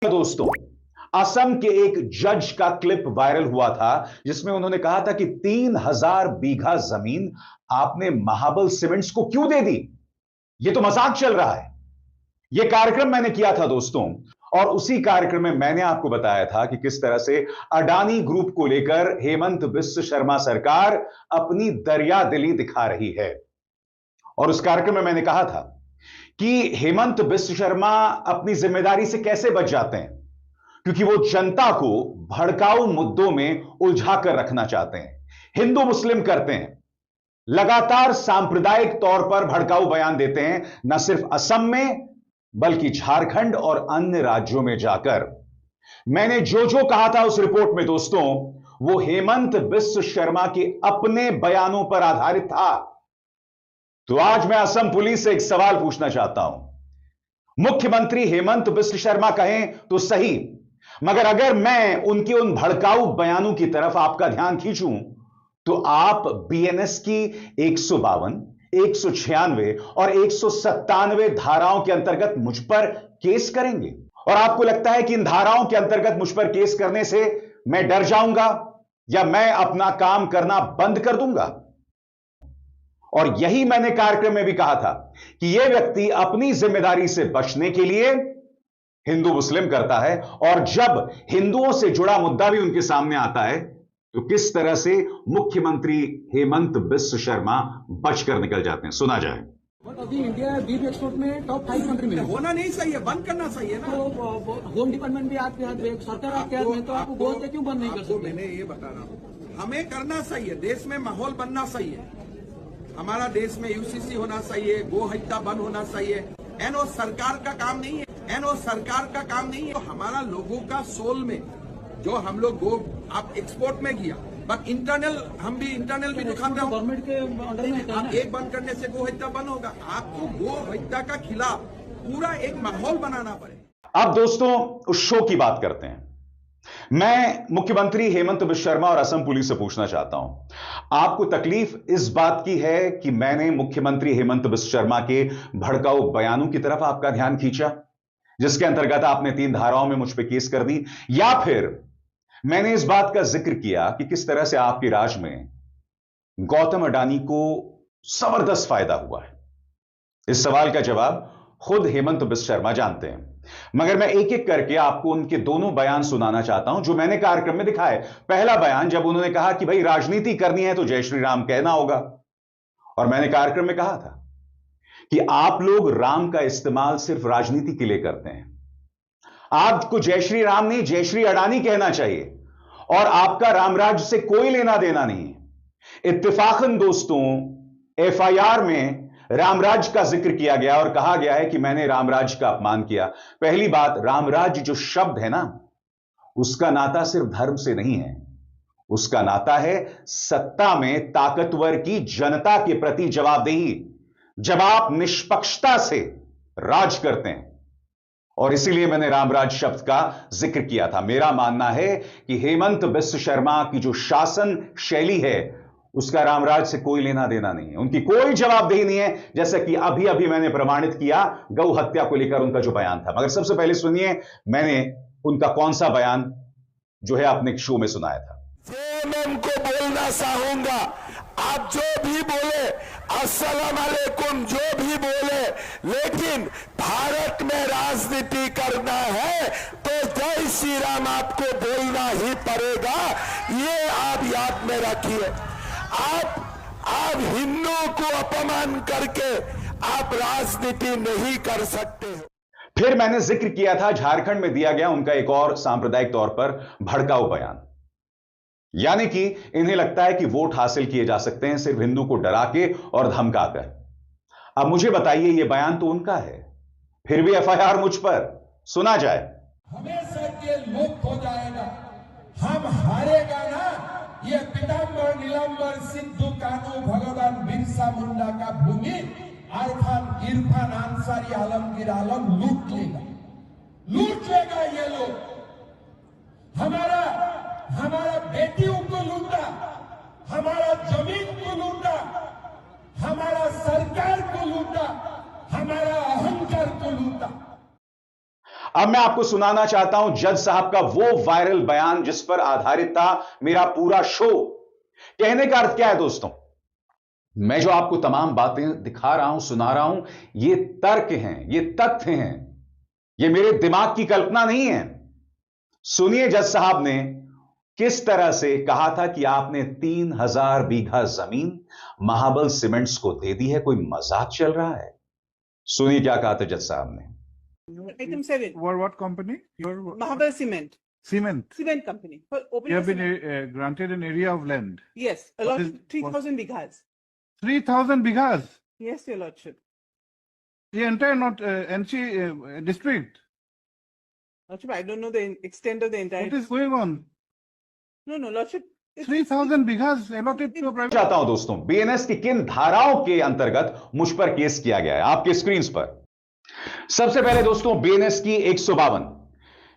दोस्तों, असम के एक जज का क्लिप वायरल हुआ था जिसमें उन्होंने कहा था कि 3000 बीघा जमीन आपने महाबल सीमेंट्स को क्यों दे दी। यह तो मजाक चल रहा है। यह कार्यक्रम मैंने किया था दोस्तों, और उसी कार्यक्रम में मैंने आपको बताया था कि किस तरह से अडानी ग्रुप को लेकर हेमंत बिस्व शर्मा सरकार अपनी दरियादिली दिखा रही है। और उस कार्यक्रम में मैंने कहा था कि हेमंत बिस्व शर्मा अपनी जिम्मेदारी से कैसे बच जाते हैं, क्योंकि वो जनता को भड़काऊ मुद्दों में उलझा कर रखना चाहते हैं, हिंदू मुस्लिम करते हैं, लगातार सांप्रदायिक तौर पर भड़काऊ बयान देते हैं, न सिर्फ असम में बल्कि झारखंड और अन्य राज्यों में जाकर। मैंने जो जो कहा था उस रिपोर्ट में दोस्तों, वो हेमंत बिस्व शर्मा के अपने बयानों पर आधारित था। तो आज मैं असम पुलिस से एक सवाल पूछना चाहता हूं। मुख्यमंत्री हेमंत बिस्व शर्मा कहें तो सही, मगर अगर मैं उनके उन भड़काऊ बयानों की तरफ आपका ध्यान खींचूं तो आप बीएनएस की 152, 196 और 197 धाराओं के अंतर्गत मुझ पर केस करेंगे। और आपको लगता है कि इन धाराओं के अंतर्गत मुझ पर केस करने से मैं डर जाऊंगा या मैं अपना काम करना बंद कर दूंगा? और यही मैंने कार्यक्रम में भी कहा था कि यह व्यक्ति अपनी जिम्मेदारी से बचने के लिए हिंदू मुस्लिम करता है, और जब हिंदुओं से जुड़ा मुद्दा भी उनके सामने आता है तो किस तरह से मुख्यमंत्री हेमंत बिस्व शर्मा बचकर निकल जाते हैं। सुना जाए। अभी इंडिया बीफ एक्सपोर्ट में टॉप 5 कंट्री में होना नहीं सही है, बंद करना सही है ना। तो होम डिपार्टमेंट भी आपके हाथ में, सरकार आपके हाथ में, तो आप बोलते क्यों बंद नहीं कर सकते? मैंने ये बता रहा हूँ, हमें करना सही है, देश में माहौल बनना सही है, हमारा देश में यूसीसी होना सही है, गो हत्या बंद होना सही है। एनओ सरकार का काम नहीं है, एनओ सरकार का काम नहीं है। तो हमारा लोगों का सोल में जो हम लोग गो आप एक्सपोर्ट में किया, बट इंटरनल हम भी इंटरनल भी नुकसान रहा। गवर्नमेंट के अंडर में होता है ना। एक बंद करने से गो हत्या बंद होगा। आपको गो हत्या का खिलाफ पूरा एक माहौल बनाना पड़ेगा। अब दोस्तों उस शो की बात करते हैं। मैं मुख्यमंत्री हेमंत बिस्व शर्मा और असम पुलिस से पूछना चाहता हूं, आपको तकलीफ इस बात की है कि मैंने मुख्यमंत्री हेमंत बिस्व शर्मा के भड़काऊ बयानों की तरफ आपका ध्यान खींचा, जिसके अंतर्गत आपने 3 धाराओं में मुझ पर केस कर दी, या फिर मैंने इस बात का जिक्र किया कि किस तरह से आपके राज में गौतम अडानी को जबरदस्त फायदा हुआ है? इस सवाल का जवाब खुद हेमंत बिस्व शर्मा जानते हैं, मगर मैं एक एक करके आपको उनके दोनों बयान सुनाना चाहता हूं जो मैंने कार्यक्रम में दिखाए। पहला बयान जब उन्होंने कहा कि भाई राजनीति करनी है तो जय श्री राम कहना होगा, और मैंने कार्यक्रम में कहा था कि आप लोग राम का इस्तेमाल सिर्फ राजनीति के लिए करते हैं, आपको जय श्री राम नहीं जय श्री अडानी कहना चाहिए, और आपका रामराज्य से कोई लेना देना नहीं है। इत्तेफाकन दोस्तों एफआईआर में रामराज्य का जिक्र किया गया और कहा गया है कि मैंने रामराज्य का अपमान किया। पहली बात, रामराज्य जो शब्द है ना, उसका नाता सिर्फ धर्म से नहीं है, उसका नाता है सत्ता में ताकतवर की जनता के प्रति जवाबदेही, जब आप निष्पक्षता से राज करते हैं। और इसीलिए मैंने रामराज शब्द का जिक्र किया था। मेरा मानना है कि हेमंत बिस्व शर्मा की जो शासन शैली है उसका रामराज से कोई लेना देना नहीं है, उनकी कोई जवाबदेही नहीं है, जैसा कि अभी अभी मैंने प्रमाणित किया गौ हत्या को लेकर उनका जो बयान था। मगर सबसे पहले सुनिए मैंने उनका कौन सा बयान जो है अपने शो में सुनाया था। मैं उनको बोलना चाहूंगा, आप जो भी बोले, अस्सलाम वालेकुम जो भी बोले, लेकिन भारत में राजनीति करना है तो जय श्री राम आपको बोलना ही पड़ेगा। ये आप याद में रखिए। आप हिंदुओं को अपमान करके आप राजनीति नहीं कर सकते हो। फिर मैंने जिक्र किया था झारखंड में दिया गया उनका एक और सांप्रदायिक तौर पर भड़काऊ बयान, यानी कि इन्हें लगता है कि वोट हासिल किए जा सकते हैं सिर्फ हिंदू को डरा के और धमकाकर। अब मुझे बताइए, यह बयान तो उनका है, फिर भी एफआईआर मुझ पर। सुना जाए। हमेशा के मुक्त हो जाएगा, हम हारेगा ना। ये पीताम्बर नीलांबर सिद्धू कानू भगवान बिरसा मुंडा का भूमि इरफान अंसारी आलमगीर आलम लूट लेगा ये लोग। हमारा बेटियों को लूटा, हमारा जमीन को लूटा, हमारा सरकार को लूटा, हमारा अहंकार को लूटा। अब मैं आपको सुनाना चाहता हूं जज साहब का वो वायरल बयान जिस पर आधारित था मेरा पूरा शो। कहने का अर्थ क्या है दोस्तों, मैं जो आपको तमाम बातें दिखा रहा हूं, सुना रहा हूं, ये तर्क हैं, ये तथ्य हैं, ये मेरे दिमाग की कल्पना नहीं है। सुनिए जज साहब ने किस तरह से कहा था कि आपने 3000 बीघा जमीन महाबल सीमेंट्स को दे दी है। कोई मजाक चल रहा है? सुनिए क्या कहा था जज साहब ने। Item 7. What company? Your Mahabal Cement. cement. Cement company. For opening You have of been cement. granted an area of land. Yes, What allotted is- 3,000 bighas. 3,000 bighas. Yes, your lordship. The entire not NC district. Lordship, I don't know the extent of the entire. What is going on? No, lordship. it's- 3,000 bighas allotted to a private. चाहता हूं दोस्तों, BNS की किन धाराओं के अंतर्गत मुझ पर केस किया गया है आपके स्क्रीन पर। सबसे पहले दोस्तों बीएनएस की 152,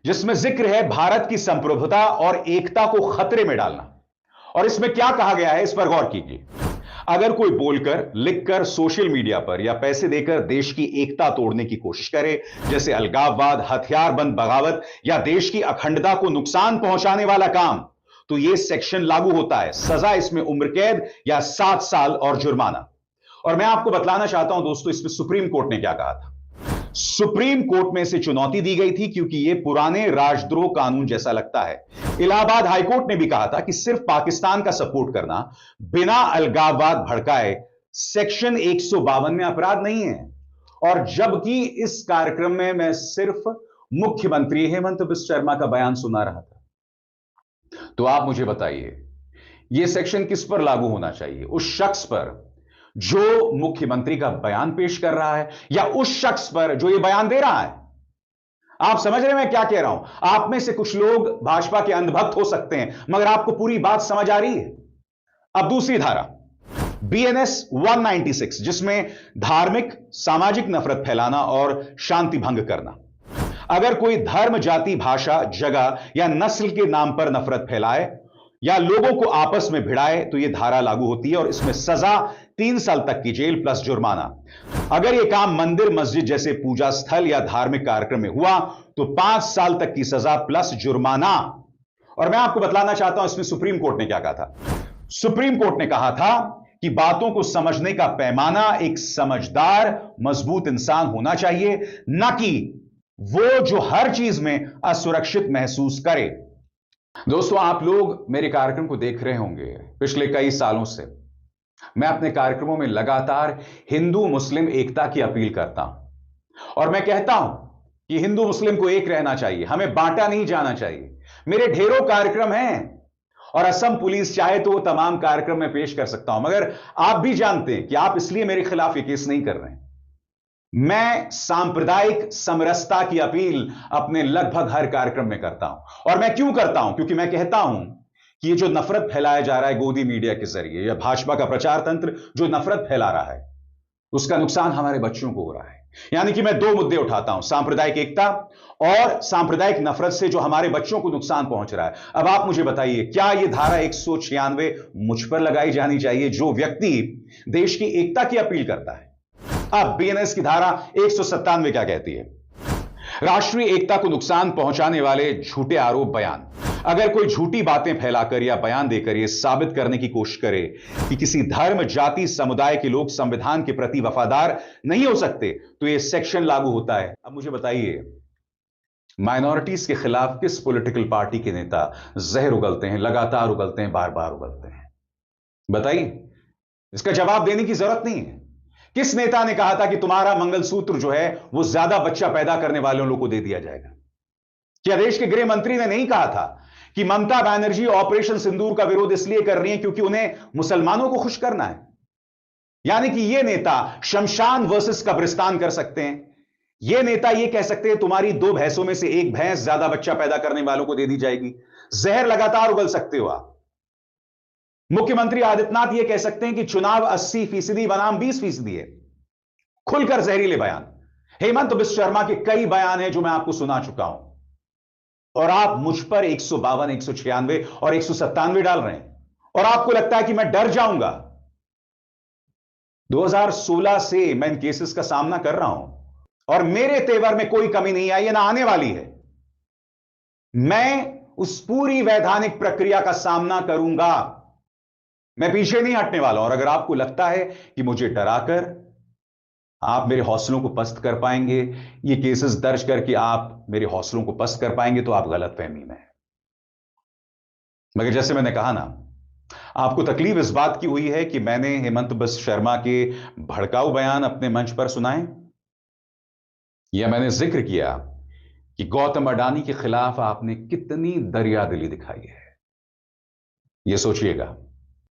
जिसमें जिक्र है भारत की संप्रभुता और एकता को खतरे में डालना। और इसमें क्या कहा गया है इस पर गौर कीजिए। अगर कोई बोलकर, लिखकर, सोशल मीडिया पर या पैसे देकर देश की एकता तोड़ने की कोशिश करे, जैसे अलगाववाद, हथियारबंद बगावत या देश की अखंडता को नुकसान पहुंचाने वाला काम, तो यह सेक्शन लागू होता है। सजा इसमें उम्र कैद या 7 साल और जुर्माना। और मैं आपको बतलाना चाहता हूं दोस्तों, इसमें सुप्रीम कोर्ट ने क्या कहा था। सुप्रीम कोर्ट में इसे चुनौती दी गई थी क्योंकि यह पुराने राजद्रोह कानून जैसा लगता है। इलाहाबाद हाईकोर्ट ने भी कहा था कि सिर्फ पाकिस्तान का सपोर्ट करना बिना अलगाववाद भड़काए सेक्शन 152 में अपराध नहीं है। और जबकि इस कार्यक्रम में मैं सिर्फ मुख्यमंत्री हेमंत बिस्वा शर्मा का बयान सुना रहा था, तो आप मुझे बताइए यह सेक्शन किस पर लागू होना चाहिए? उस शख्स पर जो मुख्यमंत्री का बयान पेश कर रहा है या उस शख्स पर जो यह बयान दे रहा है? आप समझ रहे हैं मैं क्या कह रहा हूं? आप में से कुछ लोग भाजपा के अंधभक्त हो सकते हैं, मगर आपको पूरी बात समझ आ रही है। अब दूसरी धारा बीएनएस 196, जिसमें धार्मिक सामाजिक नफरत फैलाना और शांति भंग करना। अगर कोई धर्म, जाति, भाषा, जगह या नस्ल के नाम पर नफरत फैलाए या लोगों को आपस में भिड़ाए तो यह धारा लागू होती है और इसमें सजा 3 साल तक की जेल प्लस जुर्माना। अगर यह काम मंदिर, मस्जिद जैसे पूजा स्थल या धार्मिक कार्यक्रम में हुआ तो 5 साल तक की सजा प्लस जुर्माना। और मैं आपको बतलाना चाहता हूं इसमें सुप्रीम कोर्ट ने क्या कहा था। सुप्रीम कोर्ट ने कहा था कि बातों को समझने का पैमाना एक समझदार, मजबूत इंसान होना चाहिए, न कि वो जो हर चीज में असुरक्षित महसूस करे। दोस्तों, आप लोग मेरे कार्यक्रम को देख रहे होंगे पिछले कई सालों से मैं अपने कार्यक्रमों में लगातार हिंदू मुस्लिम एकता की अपील करता हूं और मैं कहता हूं कि हिंदू मुस्लिम को एक रहना चाहिए, हमें बांटा नहीं जाना चाहिए। मेरे ढेरों कार्यक्रम हैं और असम पुलिस चाहे तो वो तमाम कार्यक्रम में पेश कर सकता हूं, मगर आप भी जानते हैं कि आप इसलिए मेरे खिलाफ ये केस नहीं कर रहे हैं। मैं सांप्रदायिक समरसता की अपील अपने लगभग हर कार्यक्रम में करता हूं। और मैं क्यों करता हूं? क्योंकि मैं कहता हूं कि ये जो नफरत फैलाया जा रहा है गोदी मीडिया के जरिए या भाजपा का प्रचार तंत्र जो नफरत फैला रहा है, उसका नुकसान हमारे बच्चों को हो रहा है। यानी कि मैं 2 मुद्दे उठाता हूं, सांप्रदायिक एकता और सांप्रदायिक नफरत से जो हमारे बच्चों को नुकसान पहुंच रहा है। अब आप मुझे बताइए, क्या यह धारा 196 मुझ पर लगाई जानी चाहिए जो व्यक्ति देश की एकता की अपील करता है? अब बीएनएस की धारा 197 क्या कहती है? राष्ट्रीय एकता को नुकसान पहुंचाने वाले झूठे आरोप बयान। अगर कोई झूठी बातें फैलाकर या बयान देकर यह साबित करने की कोशिश करे कि किसी धर्म, जाति, समुदाय के लोग संविधान के प्रति वफादार नहीं हो सकते तो यह सेक्शन लागू होता है। अब मुझे बताइए, माइनॉरिटीज के खिलाफ किस पॉलिटिकल पार्टी के नेता जहर उगलते हैं, लगातार उगलते हैं, बार बार उगलते हैं? बताइए, इसका जवाब देने की जरूरत नहीं है। किस नेता ने कहा था कि तुम्हारा मंगलसूत्र जो है वो ज्यादा बच्चा पैदा करने वाले लोगों को दे दिया जाएगा? क्या देश के गृह मंत्री ने नहीं कहा था कि ममता बनर्जी ऑपरेशन सिंदूर का विरोध इसलिए कर रही हैं क्योंकि उन्हें मुसलमानों को खुश करना है? यानी कि यह नेता शमशान वर्सेस कब्रिस्तान कर सकते हैं। यह नेता यह कह सकते हैं तुम्हारी 2 भैंसों में से एक भैंस ज्यादा बच्चा पैदा करने वालों को दे दी जाएगी। जहर लगातार उगल सकते हो आप। मुख्यमंत्री आदित्यनाथ यह कह सकते हैं कि चुनाव 80% बनाम 20% है। खुलकर जहरीले बयान। हेमंत बिस्वा शर्मा के कई बयान हैं जो मैं आपको सुना चुका हूं और आप मुझ पर 152, 196 और 197 डाल रहे हैं और आपको लगता है कि मैं डर जाऊंगा। 2016 से मैं इन केसेस का सामना कर रहा हूं और मेरे तेवर में कोई कमी नहीं आई है, ना आने वाली है। मैं उस पूरी वैधानिक प्रक्रिया का सामना करूंगा। मैं पीछे नहीं हटने वाला। और अगर आपको लगता है कि मुझे डराकर आप मेरे हौसलों को पस्त कर पाएंगे, ये केसेस दर्ज करके आप मेरे हौसलों को पस्त कर पाएंगे, तो आप गलतफहमी में हैं। मगर जैसे मैंने कहा ना, आपको तकलीफ इस बात की हुई है कि मैंने हेमंत बिस्व शर्मा के भड़काऊ बयान अपने मंच पर सुनाए, या मैंने जिक्र किया कि गौतम अडानी के खिलाफ आपने कितनी दरियादिली दिखाई है। यह सोचिएगा।